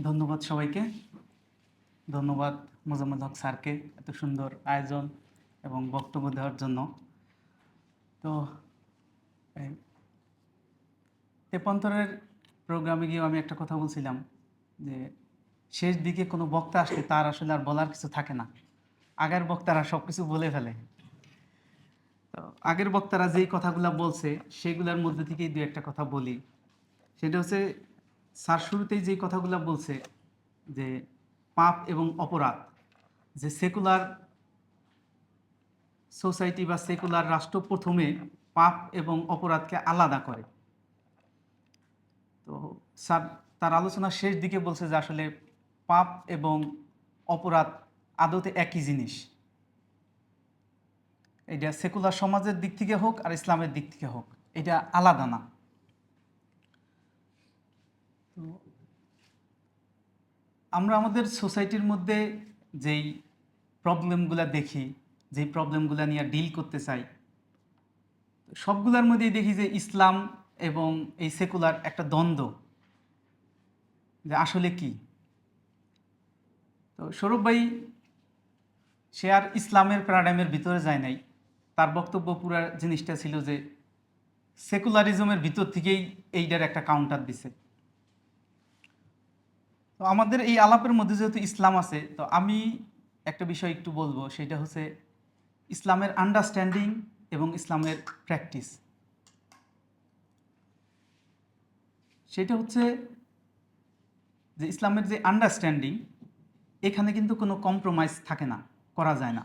ধন্যবাদ সবাইকে। ধন্যবাদ মোজাম্মেল হক স্যারকে এত সুন্দর আয়োজন এবং বক্তব্য দেওয়ার জন্য। তো এই তেপান্তরের প্রোগ্রামে গিয়েও আমি একটা কথা বলছিলাম যে শেষ দিকে কোনো বক্তা আসলে তার আসলে আর বলার কিছু থাকে না। আগের বক্তারা সব কিছু বলে ফেলে। তো আগের বক্তারা যেই কথাগুলা বলছে সেগুলোর মধ্যে থেকেই দু একটা কথা বলি। সেটা হচ্ছে স্যার শুরুতেই যেই কথাগুলা বলছে যে পাপ এবং অপরাধ, যে সেকুলার সোসাইটি বা সেকুলার রাষ্ট্র প্রথমে পাপ এবং অপরাধকে আলাদা করে। তো স্যার তার আলোচনার শেষ দিকে বলছে যে আসলে পাপ এবং অপরাধ আদতে একই জিনিস। এটা সেকুলার সমাজের দিক থেকে হোক আর ইসলামের দিক থেকে হোক, এটা আলাদা না। তো আমরা আমাদের সোসাইটির মধ্যে যেই প্রবলেমগুলো দেখি, যেই প্রবলেমগুলো নিয়ে ডিল করতে চাই, সবগুলোর মধ্যেই দেখি যে ইসলাম এবং এই সেকুলার একটা দ্বন্দ্ব, যে আসলে কি। তো সৌরভ ভাই সে আর ইসলামের প্যারাডাইমের ভিতরে যায় নাই। তার বক্তব্য পুরো জিনিসটা ছিল যে সেকুলারিজমের ভিতর থেকেই এইটার একটা কাউন্টার দিছে। তো আমাদের এই আলাপের মধ্যে যেহেতু ইসলাম আছে, তো আমি একটা বিষয় একটু বলবো, সেটা হচ্ছে ইসলামের আন্ডারস্ট্যান্ডিং এবং ইসলামের প্র্যাকটিস। সেটা হচ্ছে যে ইসলামের যে আন্ডারস্ট্যান্ডিং, এখানে কিন্তু কোনো কম্প্রোমাইজ থাকে না, করা যায় না।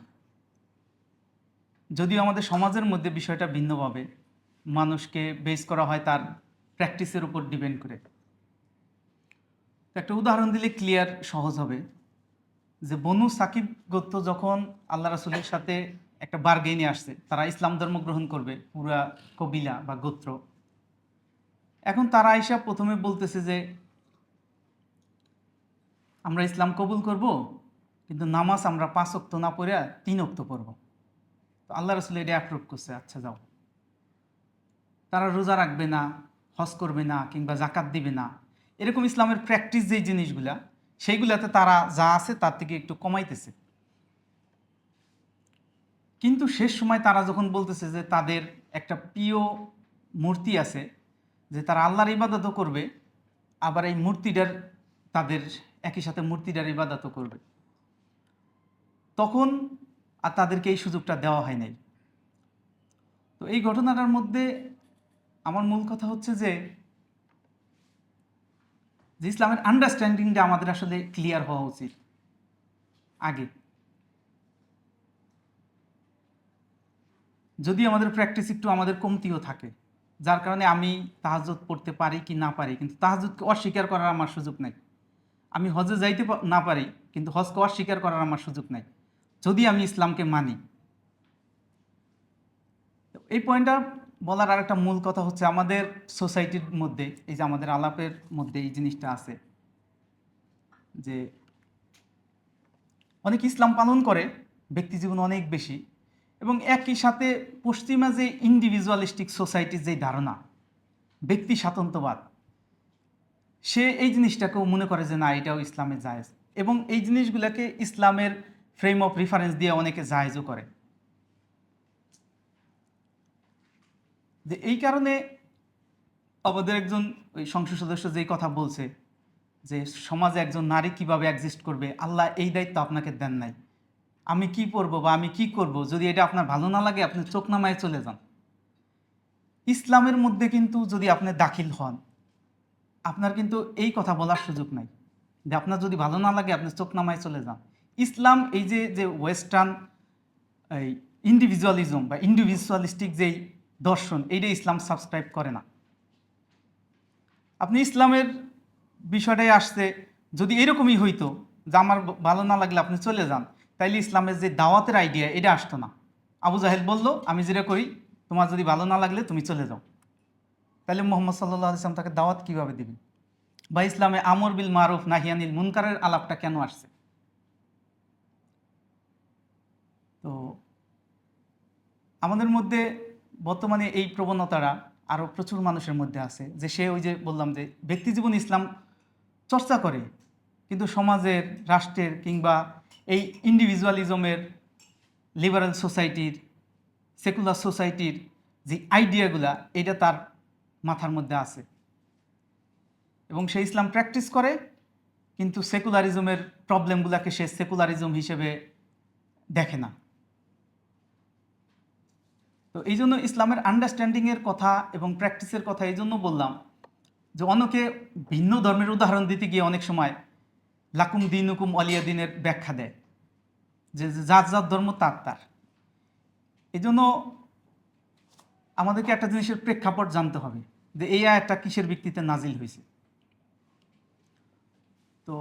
যদিও আমাদের সমাজের মধ্যে বিষয়টা ভিন্নভাবে মানুষকে বেস করা হয় তার প্র্যাকটিসের উপর ডিপেন্ড করে। তো একটা উদাহরণ দিলে ক্লিয়ার সহজ হবে, যে বনু সাকিব গোত্র যখন আল্লাহ রাসূলের সাথে একটা বার্গেইনে আসছে, তারা ইসলাম ধর্ম গ্রহণ করবে, পুরা কবিলা বা গোত্র। এখন তারা আইসা প্রথমে বলতেছে যে আমরা ইসলাম কবুল করব, কিন্তু নামাজ আমরা 5 ওয়াক্ত না পড়ে 3 ওয়াক্ত পড়ব। তো আল্লাহ রাসূল এটা অ্যাপ্রুভ করছে, আচ্ছা যাও। তারা রোজা রাখবে না, হজ করবে না, কিংবা জাকাত দিবে না। এরকম ইসলামের প্র্যাকটিস যেই জিনিসগুলা, সেইগুলাতে তারা যা আছে তার থেকে একটু কমাইতেছে। কিন্তু শেষ সময় তারা যখন বলতেছে যে তাদের একটা প্রিয় মূর্তি আছে, যে তারা আল্লাহর ইবাদতও করবে, আবার এই মূর্তিটার তাদের একই সাথে মূর্তিটার ইবাদতও করবে, তখন আর তাদেরকে এই সুযোগটা দেওয়া হয় নাই। তো এই ঘটনাটার মধ্যে আমার মূল কথা হচ্ছে যে ইসলামের আন্ডারস্ট্যান্ডিংটা আমাদের আসলে ক্লিয়ার হওয়া উচিত আগে। যদি আমাদের প্র্যাকটিস একটু আমাদের কমতিও থাকে, যার কারণে আমি তাহাজ্জুদ পড়তে পারি কি না পারি, কিন্তু তাহাজ্জুদকে অস্বীকার করার আমার সুযোগ নাই। আমি হজে যাইতে না পারি, কিন্তু হজকে অস্বীকার করার আমার সুযোগ নাই, যদি আমি ইসলামকে মানি। এই পয়েন্টটা বলার আর একটা মূল কথা হচ্ছে, আমাদের সোসাইটির মধ্যে এই যে আমাদের আলাপের মধ্যে এই জিনিসটা আছে যে অনেক ইসলাম পালন করে, ব্যক্তি জীবন অনেক বেশি, এবং একই সাথে পশ্চিমা যে ইন্ডিভিজুয়ালিস্টিক সোসাইটির যে ধারণা, ব্যক্তি স্বাতন্ত্র্যবাদ, সে এই জিনিসটাকেও মনে করে যে না, এটাও ইসলামে জায়েজ, এবং এই জিনিসগুলোকে ইসলামের ফ্রেম অফ রেফারেন্স দিয়ে অনেকে জায়েজও করে। যে এই কারণে আমাদের একজন ওই সংসদ সদস্য যেই কথা বলছে যে সমাজে একজন নারী কিভাবে এক্সিস্ট করবে, আল্লাহ এই দায়িত্ব আপনাকে দেন নাই। আমি কি পড়বো বা আমি কি করব, যদি এটা আপনার ভালো না লাগে আপনি চোখ নামায় চলে যান। ইসলামের মধ্যে কিন্তু যদি আপনি দাখিল হন, আপনার কিন্তু এই কথা বলার সুযোগ নাই যে আপনার যদি ভালো না লাগে আপনি চোখ নামায় চলে যান। ইসলাম এই যে যে ওয়েস্টার্ন এই ইন্ডিভিজুয়ালিজম বা ইন্ডিভিজুয়ালিস্টিক যেই দর্শন, এইটা ইসলাম সাবস্ক্রাইব করে না। আপনি ইসলামের বিষয়টাই আসছে, যদি এরকমই হইতো যে আমার ভালো না লাগলে আপনি চলে যান, তাইলে ইসলামের যে দাওয়াতের আইডিয়া এটা আসতো না। আবু জাহেল বলল আমি যেটা করি, তোমার যদি ভালো না লাগলে তুমি চলে যাও। তাহলে মোহাম্মদ সাল্লাহ ইসলাম তাকে দাওয়াত কিভাবে দিবেন? বা ইসলামে আমর বিল মারুফ নাহিয়ানিল মুনকারের আলাপটা কেন আসছে? তো আমাদের মধ্যে বর্তমানে এই প্রবণতাটা আরও প্রচুর মানুষের মধ্যে আছে, যে সে ওই যে বললাম যে ব্যক্তিজীবন ইসলাম চর্চা করে, কিন্তু সমাজের, রাষ্ট্রের কিংবা এই ইন্ডিভিজুয়ালিজমের, লিবারাল সোসাইটির, সেকুলার সোসাইটির যে আইডিয়াগুলা, এটা তার মাথার মধ্যে আছে এবং সে ইসলাম প্র্যাকটিস করে, কিন্তু সেকুলারিজমের প্রবলেমগুলোকে সে সেকুলারিজম হিসেবে দেখে না। তো এই জন্য ইসলামের আন্ডারস্ট্যান্ডিংয়ের কথা এবং প্র্যাকটিসের কথা এই জন্য বললাম যে অনেকে ভিন্ন ধর্মের উদাহরণ দিতে গিয়ে অনেক সময় লাকুম দিন হুকুম অলিয়া দিনের ব্যাখ্যা দেয়, যে যার যার ধর্ম তার তার। এই জন্য আমাদেরকে একটা জিনিসের প্রেক্ষাপট জানতে হবে যে এই আয়াতটা কিসের ভিত্তিতে নাজিল হয়েছে। তো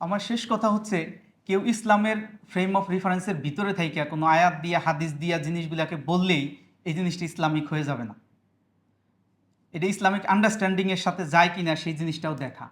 আমার শেষ কথা হচ্ছে, কেউ ইসলামের ফ্রেম অফ রেফারেন্সের ভিতরে থেকে কোনো আয়াত দিয়া, হাদিস দিয়া জিনিসগুলোকে বললেই এই জিনিসটা ইসলামিক হয়ে যাবে না। এটা ইসলামিক আন্ডারস্ট্যান্ডিংয়ের সাথে যায় কিনা সেই জিনিসটাও দেখা।